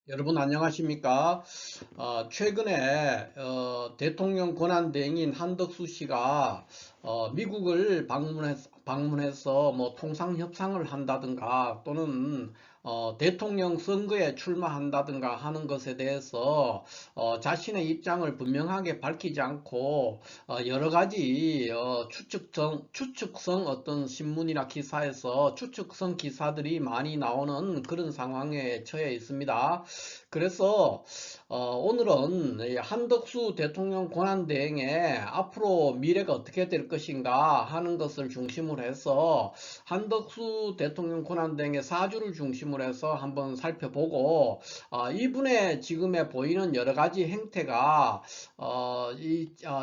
여러분 안녕하십니까? 최근에 대통령 권한대행인 한덕수 씨가 미국을 방문해서 뭐 통상 협상을 한다든가 또는 대통령 선거에 출마한다든가 하는 것에 대해서 자신의 입장을 분명하게 밝히지 않고 여러 가지 추측성 어떤 신문이나 기사에서 추측성 기사들이 많이 나오는 그런 상황에 처해 있습니다. 그래서 오늘은 이 한덕수 대통령 권한대행의 앞으로 미래가 어떻게 될 것인가 하는 것을 중심으로 해서 한덕수 대통령 권한대행의 사주를 중심으로 해서 한번 살펴보고 이분의 지금의 보이는 여러 가지 행태가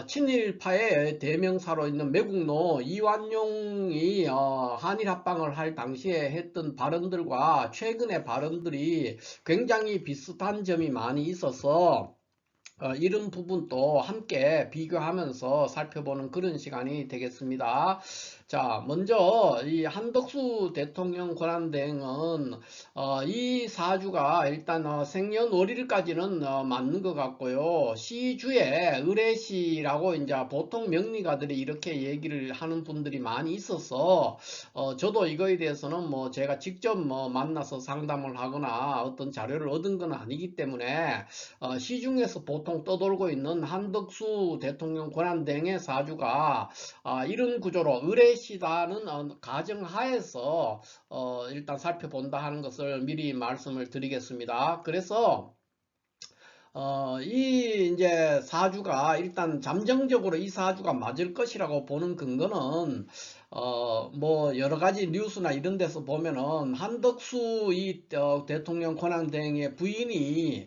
친일파의 대명사로 있는 매국노 이완용이 한일 합방을 할 당시에 했던 발언들과 최근의 발언들이 굉장히 비슷한 점이 많이 있어서 이런 부분도 함께 비교하면서 살펴보는 그런 시간이 되겠습니다. 자, 먼저 이 한덕수 대통령 권한대행은 이 사주가 일단 생년월일까지는 맞는 것 같고요. 시주에 의례시라고 이제 보통 명리가들이 이렇게 얘기를 하는 분들이 많이 있어서 저도 이거에 대해서는 뭐 제가 직접 뭐 만나서 상담을 하거나 어떤 자료를 얻은 건 아니기 때문에 시중에서 보통 떠돌고 있는 한덕수 대통령 권한대행의 사주가 이런 구조로 의뢰시다는 가정하에서 일단 살펴본다 하는 것을 미리 말씀을 드리겠습니다. 그래서 이 이제 사주가 일단 잠정적으로 이 사주가 맞을 것이라고 보는 근거는 뭐 여러 가지 뉴스나 이런 데서 보면은 한덕수 대통령 권한대행의 부인이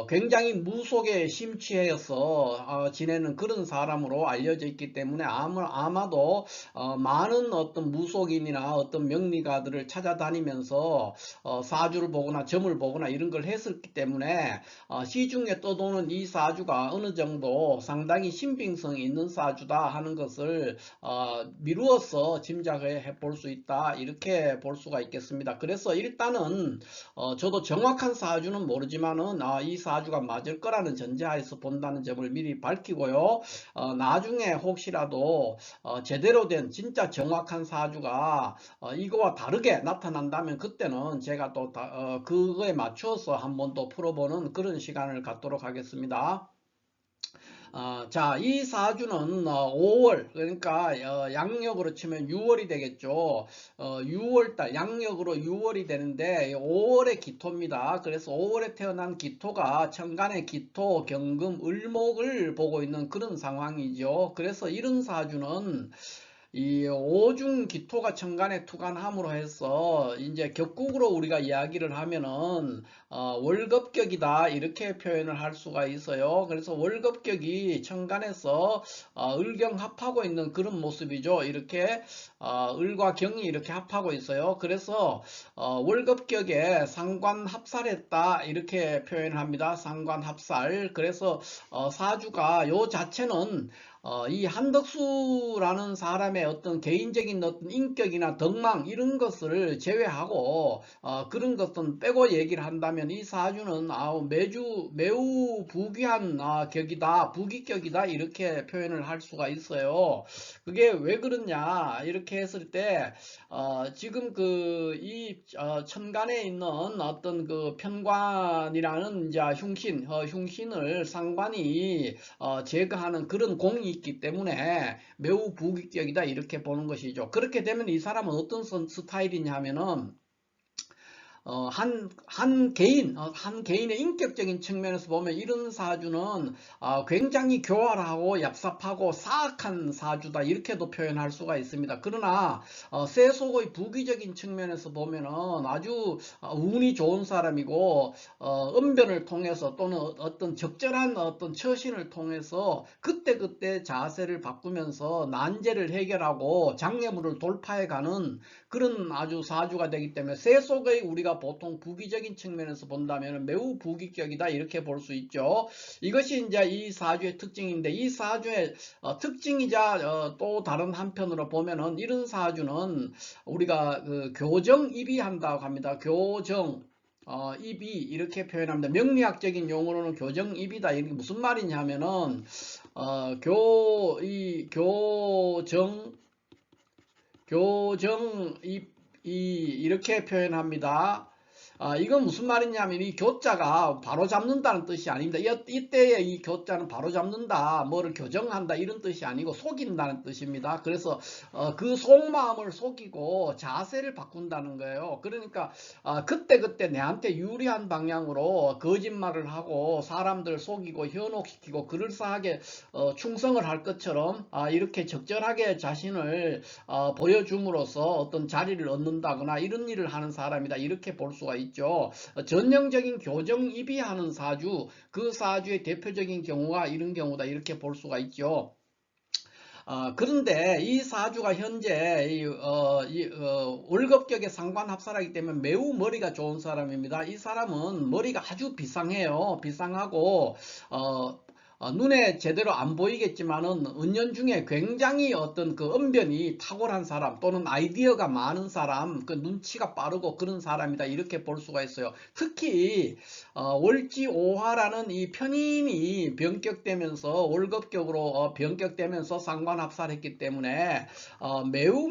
굉장히 무속에 심취해서 지내는 그런 사람으로 알려져 있기 때문에 아마도 많은 어떤 무속인이나 어떤 명리가들을 찾아다니면서 사주를 보거나 점을 보거나 이런 걸 했었기 때문에 시중에 떠도는 이 사주가 어느 정도 상당히 신빙성이 있는 사주다 하는 것을 미루어서 짐작해 볼 수 있다 이렇게 볼 수가 있겠습니다. 그래서 일단은 저도 정확한 사주는 모르지만은 이 사주가 맞을 거라는 전제하에서 본다는 점을 미리 밝히고요. 나중에 혹시라도 제대로 된 진짜 정확한 사주가 이거와 다르게 나타난다면 그때는 제가 또 그거에 맞추어서 한번 또 풀어보는 그런 시간을 갖도록 하겠습니다. 자, 이 사주는 5월, 그러니까 양력으로 치면 6월이 되겠죠. 6월달, 양력으로 6월이 되는데 5월의 기토입니다. 그래서 5월에 태어난 기토가 천간의 기토, 경금, 을목을 보고 있는 그런 상황이죠. 그래서 이런 사주는 이 오중 기토가 천간에 투관함으로 해서 이제 격국으로 우리가 이야기를 하면은 월급격이다 이렇게 표현을 할 수가 있어요. 그래서 월급격이 천간에서 을경합하고 있는 그런 모습이죠. 이렇게 을과 경이 이렇게 합하고 있어요. 그래서 월급격에 상관합살했다 이렇게 표현을 합니다. 상관합살. 그래서 사주가 요 자체는 이 한덕수라는 사람의 어떤 개인적인 어떤 인격이나 덕망 이런 것을 제외하고 그런 것은 빼고 얘기를 한다면 이 사주는 매우 부귀한 격이다, 부귀격이다 이렇게 표현을 할 수가 있어요. 그게 왜 그러냐 이렇게 했을 때 지금 이 천간에 있는 어떤 그 편관이라는 이제 흉신을 상관이 제거하는 그런 공이 있기 때문에 매우 부귀격이다 이렇게 보는 것이죠. 그렇게 되면 이 사람은 어떤 스타일이냐 하면은 한 개인의 인격적인 측면에서 보면 이런 사주는 굉장히 교활하고 얍삽하고 사악한 사주다 이렇게도 표현할 수가 있습니다. 그러나 세속의 부귀적인 측면에서 보면은 아주 운이 좋은 사람이고 언변을 통해서 또는 어떤 적절한 어떤 처신을 통해서 그때그때 자세를 바꾸면서 난제를 해결하고 장애물을 돌파해가는 그런 아주 사주가 되기 때문에 세속의 우리가 보통 부귀적인 측면에서 본다면 매우 부귀격이다 이렇게 볼 수 있죠. 이것이 이제 이 사주의 특징인데 이 사주의 특징이자 또 다른 한편으로 보면은 이런 사주는 우리가 그 교정입이한다고 합니다. 교정 입이 이렇게 표현합니다. 명리학적인 용어로는 교정입이다. 이게 무슨 말이냐면은 이 교정입 이렇게 표현합니다. 이건 무슨 말이냐면 이 교자가 바로 잡는다는 뜻이 아닙니다. 이때의 이 교자는 바로 잡는다, 뭐를 교정한다 이런 뜻이 아니고 속인다는 뜻입니다. 그래서 그 속마음을 속이고 자세를 바꾼다는 거예요. 그러니까 그때그때 내한테 유리한 방향으로 거짓말을 하고 사람들 속이고 현혹시키고 그럴싸하게 충성을 할 것처럼 이렇게 적절하게 자신을 보여줌으로써 어떤 자리를 얻는다거나 이런 일을 하는 사람이다, 이렇게 볼 수가 있죠. 전형적인 교정이비하는 사주, 그 사주의 대표적인 경우가 이런 경우다, 이렇게 볼 수가 있죠. 그런데 이 사주가 현재 월급격의 상관합사라기 때문에 매우 머리가 좋은 사람입니다. 이 사람은 머리가 아주 비상해요. 비상하고 눈에 제대로 안 보이겠지만은 은연중에 굉장히 어떤 그 언변이 탁월한 사람, 또는 아이디어가 많은 사람, 그 눈치가 빠르고 그런 사람이다, 이렇게 볼 수가 있어요. 특히 월지오화라는 이 편인이 변격되면서 월급격으로 변격되면서 상관합사를 했기 때문에 매우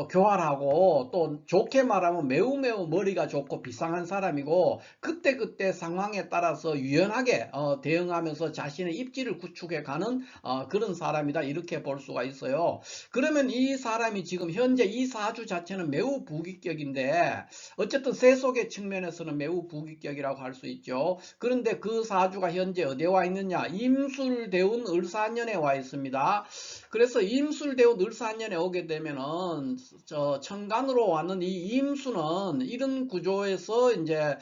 교활하고, 또 좋게 말하면 매우 머리가 좋고 비상한 사람이고, 그때그때 상황에 따라서 유연하게 대응하면서 자신의 입지를 구축해 가는 그런 사람이다, 이렇게 볼 수가 있어요. 그러면 이 사람이 지금 현재 이 사주 자체는 매우 부귀격인데, 어쨌든 세속의 측면에서는 매우 부귀격이라고 할 수 있죠. 그런데 그 사주가 현재 어디에 와 있느냐? 임술대운 을사년에 와 있습니다. 그래서 임술대운 을사년에 오게 되면은 천간으로 왔는 이 임수는 이런 구조에서 이제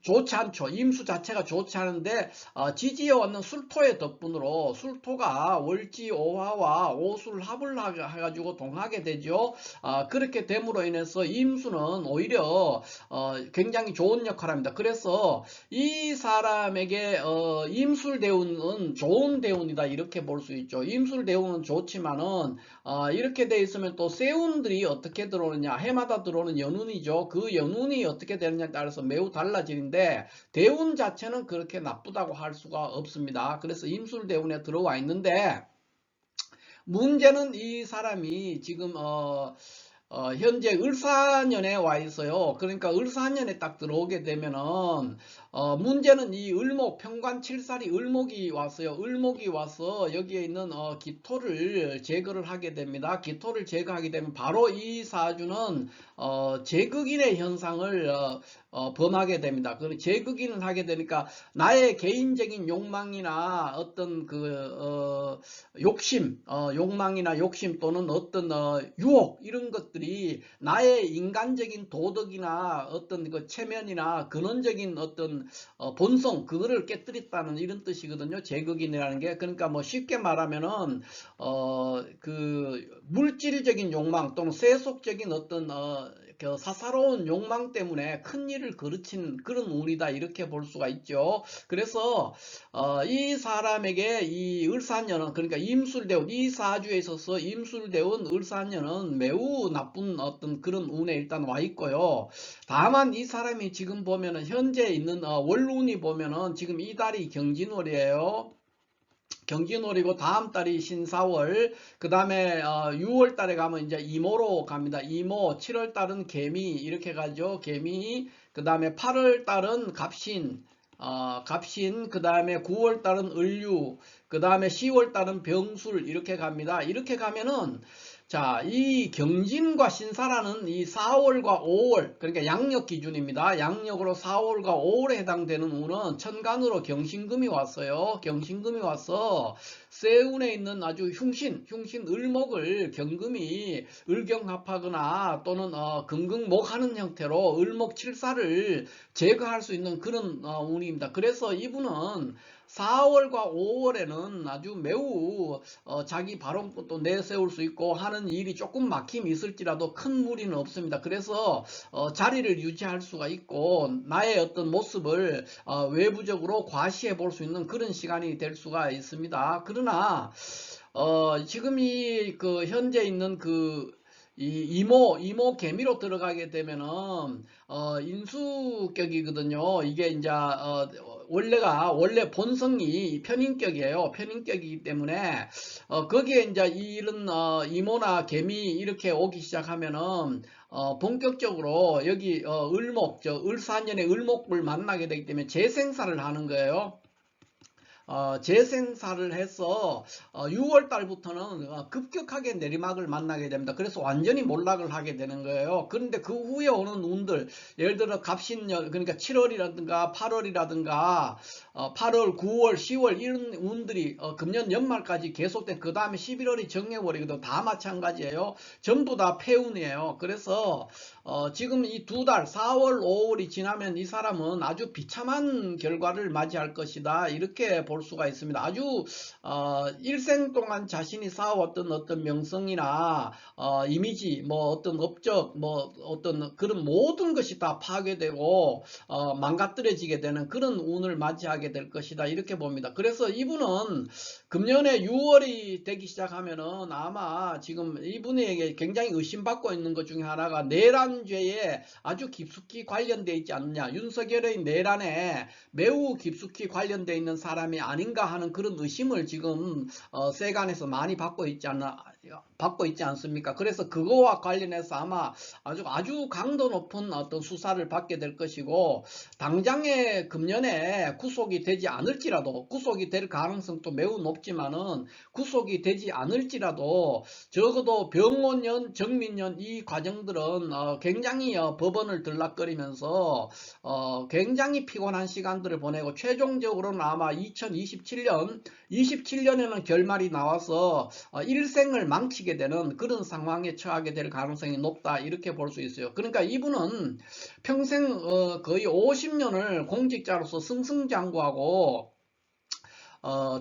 좋지 않죠. 임수 자체가 좋지 않은데 지지에 왔는 술토의 덕분으로 술토가 월지오화와 오술합을 해가지고 동하게 되죠. 그렇게 됨으로 인해서 임수는 오히려 굉장히 좋은 역할을 합니다. 그래서 이 사람에게 임술대운은 좋은 대운이다, 이렇게 볼 수 있죠. 임술대운은 좋지만은 이렇게 돼 있으면 또 세운들이 어떻게 들어오느냐, 해마다 들어오는 연운이죠. 그 연운이 어떻게 되느냐에 따라서 매우 달라지는데, 대운 자체는 그렇게 나쁘다고 할 수가 없습니다. 그래서 임술대운에 들어와 있는데, 문제는 이 사람이 지금 현재 을사년에 와 있어요. 그러니까 을사년에 딱 들어오게 되면은 문제는 이 을목, 평관칠살이 을목이 왔어요. 을목이 와서 여기에 있는 기토를 제거를 하게 됩니다. 기토를 제거하게 되면 바로 이 사주는 제극인의 현상을 범하게 됩니다. 그 제극인을 하게 되니까 나의 개인적인 욕망이나 어떤 욕망이나 욕심 또는 어떤 유혹, 이런 것들이 나의 인간적인 도덕이나 어떤 그 체면이나 근원적인 어떤 본성, 그거를 깨뜨렸다는 이런 뜻이거든요. 제극인이라는 게. 그러니까 뭐 쉽게 말하면은 그 물질적인 욕망 또는 세속적인 어떤 그 사사로운 욕망 때문에 큰 일을 거르친 그런 운이다, 이렇게 볼 수가 있죠. 그래서 이 사람에게 이 을사년은, 그러니까 임술대운, 이 사주에 있어서 임술대운 을사년은 매우 나쁜 어떤 그런 운에 일단 와 있고요. 다만 이 사람이 지금 보면은 현재 있는 월운이 보면은 지금 이 달이 경진월이에요. 경진월이고 다음 달이 신사월, 그 다음에 6월 달에 가면 이제 이모로 갑니다. 이모, 7월 달은 개미, 이렇게 가죠. 개미, 그 다음에 8월 달은 갑신, 갑신, 그 다음에 9월 달은 을류, 그 다음에 10월 달은 병술, 이렇게 갑니다. 이렇게 가면은 자, 이 경진과 신사라는 이 4월과 5월, 그러니까 양력 기준입니다. 양력으로 4월과 5월에 해당되는 운은 천간으로 경신금이 왔어요. 경신금이 와서 세운에 있는 아주 흉신 을목을 경금이 을경합하거나 또는 금극목하는 형태로 을목칠사를 제거할 수 있는 그런 운입니다. 그래서 이분은 4월과 5월에는 아주 매우 자기 발언권도 내세울 수 있고 하는 일이 조금 막힘이 있을지라도 큰 무리는 없습니다. 그래서 자리를 유지할 수가 있고 나의 어떤 모습을 외부적으로 과시해 볼 수 있는 그런 시간이 될 수가 있습니다. 그러나 지금 이 현재 있는 이모 개미로 들어가게 되면은 인수격이거든요. 이게 이제 원래 본성이 편인격이에요. 편인격이기 때문에 거기에 이제 이런 이모나 개미 이렇게 오기 시작하면은 본격적으로 여기 을사년의 을목을 만나게 되기 때문에 재생사를 하는 거예요. 재생사를 해서 6월 달부터는 급격하게 내리막을 만나게 됩니다. 그래서 완전히 몰락을 하게 되는 거예요. 그런데 그 후에 오는 운들, 예를 들어 갑신년, 그러니까 7월이라든가 8월이라든가 8월, 9월, 10월 이런 운들이 금년 연말까지 계속된, 그 다음에 11월이 정해버리거든. 다 마찬가지예요. 전부 다 폐운이에요. 그래서 지금 이 두 달, 4월, 5월이 지나면 이 사람은 아주 비참한 결과를 맞이할 것이다. 이렇게 볼 수가 있습니다. 아주 일생 동안 자신이 쌓아왔던 어떤 명성이나 이미지, 뭐 어떤 업적, 뭐 어떤 그런 모든 것이 다 파괴되고 망가뜨려지게 되는 그런 운을 맞이하게 될 것이다. 이렇게 봅니다. 그래서 이분은 금년에 6월이 되기 시작하면은 아마 지금 이분에게 굉장히 의심받고 있는 것 중에 하나가 내란죄에 아주 깊숙이 관련되어 있지 않느냐. 윤석열의 내란에 매우 깊숙이 관련되어 있는 사람이 아닌가 하는 그런 의심을 지금 세간에서 많이 받고 있지 않습니까? 그래서 그거와 관련해서 아마 아주 강도 높은 어떤 수사를 받게 될 것이고, 당장에 금년에 구속이 되지 않을지라도, 구속이 될 가능성도 매우 높지만은 구속이 되지 않을지라도 적어도 병원년, 정민년 이 과정들은 굉장히 법원을 들락거리면서 굉장히 피곤한 시간들을 보내고, 최종적으로는 아마 27년에는 결말이 나와서 일생을 망치게 되는 그런 상황에 처하게 될 가능성이 높다. 이렇게 볼 수 있어요. 그러니까 이분은 평생 거의 50년을 공직자로서 승승장구하고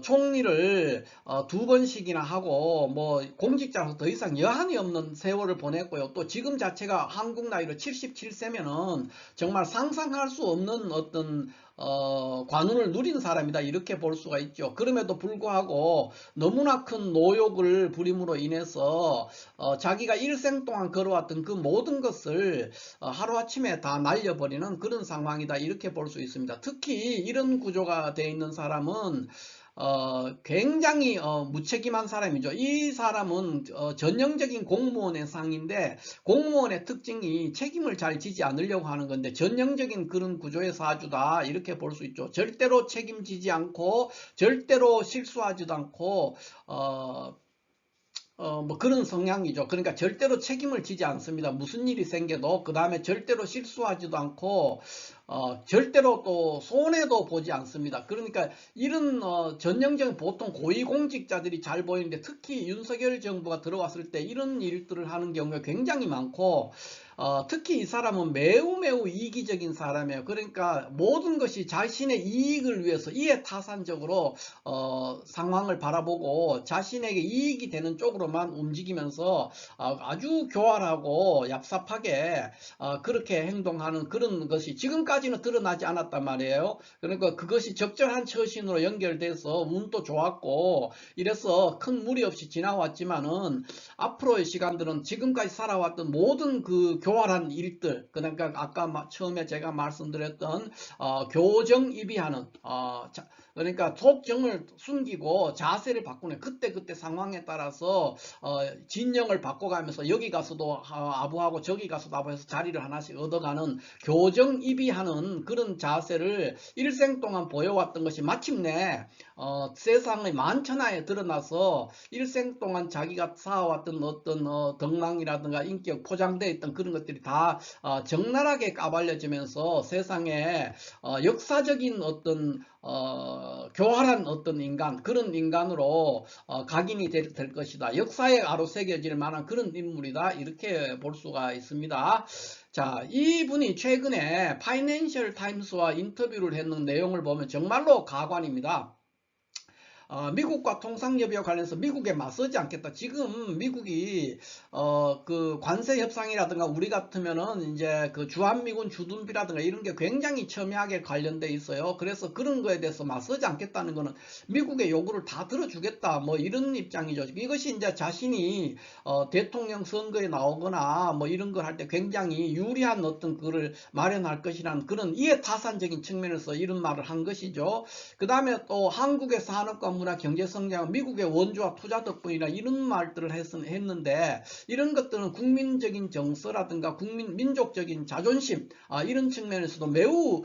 총리를 2번씩이나 하고 뭐 공직자로서 더 이상 여한이 없는 세월을 보냈고요. 또 지금 자체가 한국 나이로 77세면은 정말 상상할 수 없는 어떤 관운을 누린 사람이다. 이렇게 볼 수가 있죠. 그럼에도 불구하고 너무나 큰 노욕을 부림으로 인해서 자기가 일생 동안 걸어왔던 그 모든 것을 하루아침에 다 날려버리는 그런 상황이다. 이렇게 볼 수 있습니다. 특히 이런 구조가 되어 있는 사람은 굉장히 무책임한 사람이죠. 이 사람은 전형적인 공무원의 상인데, 공무원의 특징이 책임을 잘 지지 않으려고 하는 건데 전형적인 그런 구조의 사주다. 이렇게 볼 수 있죠. 절대로 책임지지 않고 절대로 실수하지도 않고 뭐 그런 성향이죠. 그러니까 절대로 책임을 지지 않습니다. 무슨 일이 생겨도. 그 다음에 절대로 실수하지도 않고 절대로 또 손해도 보지 않습니다. 그러니까 이런 전형적인 보통 고위공직자들이 잘 보이는데, 특히 윤석열 정부가 들어왔을 때 이런 일들을 하는 경우가 굉장히 많고, 특히 이 사람은 매우 이기적인 사람이에요. 그러니까 모든 것이 자신의 이익을 위해서 이해타산적으로 상황을 바라보고 자신에게 이익이 되는 쪽으로만 움직이면서 아주 교활하고 얍삽하게 그렇게 행동하는 그런 것이 지금까지는 드러나지 않았단 말이에요. 그러니까 그것이 적절한 처신으로 연결돼서 운도 좋았고 이래서 큰 무리 없이 지나왔지만은, 앞으로의 시간들은 지금까지 살아왔던 모든 그 교활한 일들, 그러니까 아까 처음에 제가 말씀드렸던 교정이비하는, 그러니까 속정을 숨기고 자세를 바꾸는, 그때 상황에 따라서 진영을 바꿔가면서 여기 가서도 아부하고 저기 가서도 아부해서 자리를 하나씩 얻어가는 교정이비하는 그런 자세를 일생 동안 보여왔던 것이 마침내 세상의 만천하에 드러나서 일생 동안 자기가 쌓아왔던 어떤 덕망이라든가 인격, 포장되어 있던 그런 것들이 다 적나라하게 까발려지면서 세상에 역사적인 어떤 교활한 어떤 인간, 그런 인간으로 각인이 될 것이다. 역사에 아로새겨질 만한 그런 인물이다. 이렇게 볼 수가 있습니다. 자, 이분이 최근에 파이낸셜 타임스와 인터뷰를 했는 내용을 보면 정말로 가관입니다. 미국과 통상협의와 관련해서 미국에 맞서지 않겠다. 지금 미국이 그 관세 협상이라든가 우리 같으면은 이제 그 주한미군 주둔비라든가 이런 게 굉장히 첨예하게 관련돼 있어요. 그래서 그런 거에 대해서 맞서지 않겠다는 거는 미국의 요구를 다 들어주겠다. 뭐 이런 입장이죠. 이것이 이제 자신이 대통령 선거에 나오거나 뭐 이런 걸 할 때 굉장히 유리한 어떤 그를 마련할 것이라는 그런 이해타산적인 측면에서 이런 말을 한 것이죠. 그 다음에 또 한국의 산업과 문화 경제 성장은 미국의 원조와 투자 덕분이라 이런 말들을 했는데 이런 것들은 국민적인 정서라든가 민족적인 자존심 이런 측면에서도 매우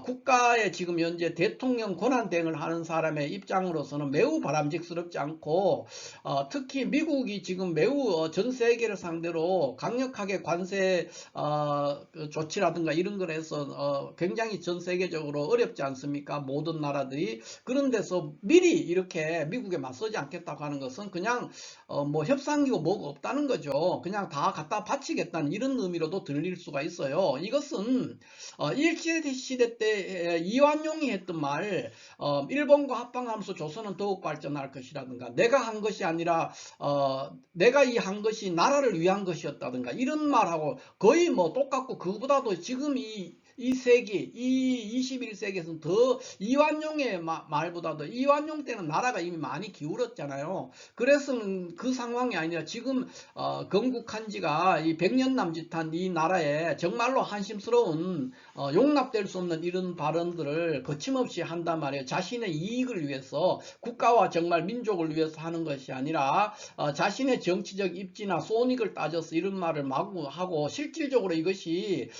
국가의 지금 현재 대통령 권한 대행을 하는 사람의 입장으로서는 매우 바람직스럽지 않고 특히 미국이 지금 매우 전 세계를 상대로 강력하게 관세 그 조치라든가 이런 걸 해서 굉장히 전 세계적으로 어렵지 않습니까? 모든 나라들이. 그런 데서 미리 이렇게 미국에 맞서지 않겠다고 하는 것은 그냥 뭐 협상이고 뭐가 없다는 거죠. 그냥 다 갖다 바치겠다는 이런 의미로도 들릴 수가 있어요. 이것은 일제시대 때 이완용이 했던 말, 일본과 합방하면서 조선은 더욱 발전할 것이라든가 내가 한 것이 아니라 내가 이 한 것이 나라를 위한 것이었다든가 이런 말하고 거의 뭐 똑같고 그보다도 지금 이 세기, 이 21세기에서는 더 이완용의 말보다도 이완용 때는 나라가 이미 많이 기울었잖아요. 그래서 그 상황이 아니라 지금 건국한 지가 이 100년 남짓한 이 나라에 정말로 한심스러운 용납될 수 없는 이런 발언들을 거침없이 한단 말이에요. 자신의 이익을 위해서 국가와 정말 민족을 위해서 하는 것이 아니라 자신의 정치적 입지나 손익을 따져서 이런 말을 마구 하고 실질적으로 이것이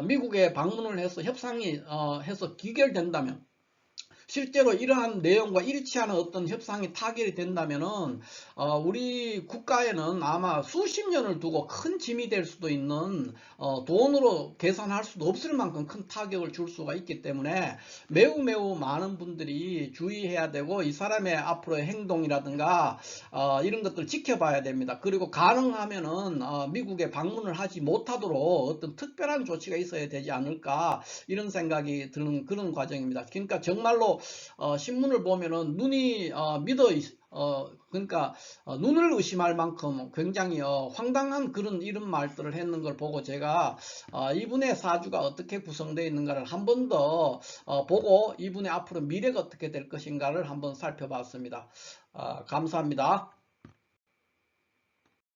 미국에 방문을 해서 협상이 해서 기결된다면 실제로 이러한 내용과 일치하는 어떤 협상이 타결이 된다면은 우리 국가에는 아마 수십 년을 두고 큰 짐이 될 수도 있는 돈으로 계산할 수도 없을 만큼 큰 타격을 줄 수가 있기 때문에 매우 매우 많은 분들이 주의해야 되고 이 사람의 앞으로의 행동이라든가 이런 것들을 지켜봐야 됩니다. 그리고 가능하면은 미국에 방문을 하지 못하도록 어떤 특별한 조치가 있어야 되지 않을까 이런 생각이 드는 그런 과정입니다. 그러니까 정말로 신문을 보면은 눈이 그러니까 눈을 의심할 만큼 굉장히 황당한 그런 이런 말들을 했는 걸 보고 제가 이분의 사주가 어떻게 구성되어 있는가를 한 번 더 보고 이분의 앞으로 미래가 어떻게 될 것인가를 한번 살펴봤습니다. 감사합니다.